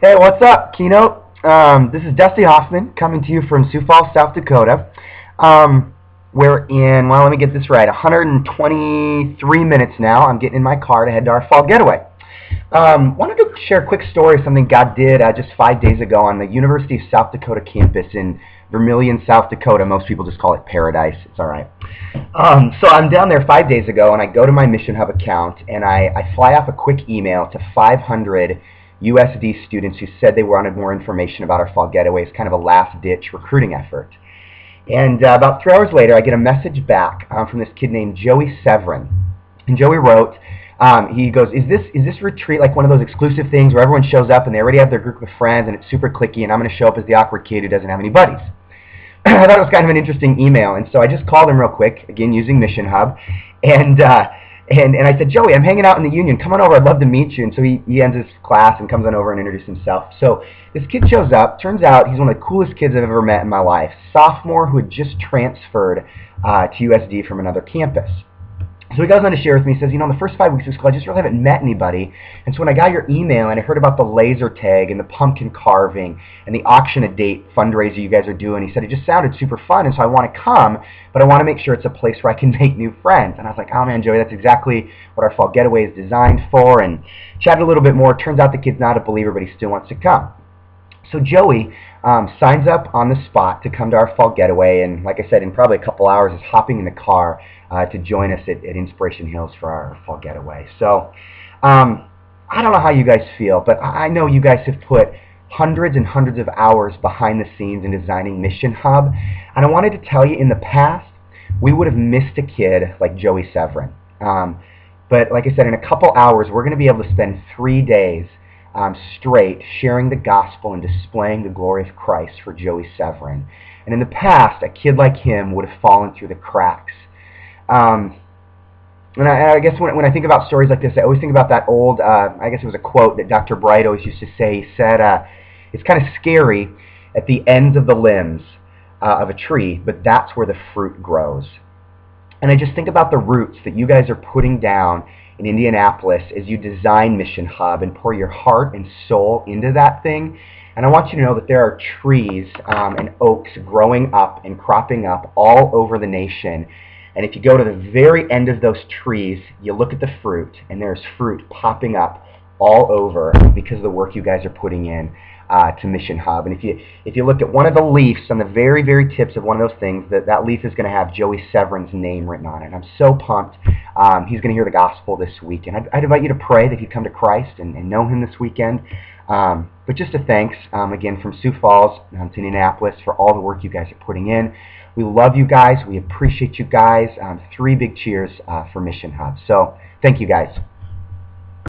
Hey, what's up, Keynote? This is Dusty Hoffman coming to you from Sioux Falls, South Dakota. We're in, well, let me get this right, 123 minutes now. I'm getting in my car to head to our fall getaway. Wanted to share a quick story of something God did just 5 days ago on the University of South Dakota campus in Vermilion, South Dakota. Most people just call it Paradise. It's all right. So I'm down there 5 days ago, and I go to my Mission Hub account, and I fly off a quick email to 500 USD students who said they wanted more information about our fall getaway as kind of a last-ditch recruiting effort. And about 3 hours later, I get a message back from this kid named Joey Severin. And Joey wrote, he goes, is this retreat like one of those exclusive things where everyone shows up and they already have their group of friends and it's super cliquey and I'm going to show up as the awkward kid who doesn't have any buddies? I thought it was kind of an interesting email, and so I just called him real quick, again using Mission Hub, and I said, Joey, I'm hanging out in the Union. Come on over. I'd love to meet you. And so he ends his class and comes on over and introduces himself. So this kid shows up. Turns out he's one of the coolest kids I've ever met in my life. Sophomore who had just transferred to USD from another campus. So he goes on to share with me, he says, in the first 5 weeks of school, I just really haven't met anybody. And so when I got your email and I heard about the laser tag and the pumpkin carving and the auction a date fundraiser you guys are doing, he said, it just sounded super fun, and so I want to come, but I want to make sure it's a place where I can make new friends. And I was like, oh man, Joey, that's exactly what our fall getaway is designed for. And chatted a little bit more. Turns out the kid's not a believer, but he still wants to come. So Joey signs up on the spot to come to our fall getaway, and like I said, in probably a couple hours is hopping in the car to join us at Inspiration Hills for our fall getaway. So I don't know how you guys feel, but I know you guys have put hundreds and hundreds of hours behind the scenes in designing Mission Hub, and I wanted to tell you, in the past, we would have missed a kid like Joey Severin. But like I said, in a couple hours, we're going to be able to spend 3 days straight sharing the gospel and displaying the glory of Christ for Joey Severin. And in the past, a kid like him would have fallen through the cracks. And I guess when I think about stories like this, I always think about that old, I guess it was a quote that Dr. Bright always used to say. He said, it's kind of scary at the ends of the limbs of a tree, but that's where the fruit grows. And I just think about the roots that you guys are putting down in Indianapolis as you design Mission Hub and pour your heart and soul into that thing. And I want you to know that there are trees and oaks growing up and cropping up all over the nation. And if you go to the very end of those trees, you look at the fruit, and there's fruit popping up all over because of the work you guys are putting in to Mission Hub. And if you look at one of the leaves on the very, very tips of one of those things, that leaf is going to have Joey Severin's name written on it. And I'm so pumped. He's going to hear the gospel this weekend. I'd invite you to pray that he'd come to Christ and know him this weekend. But just a thanks, again, from Sioux Falls to Indianapolis for all the work you guys are putting in. We love you guys. We appreciate you guys. 3 big cheers for Mission Hub. So thank you guys.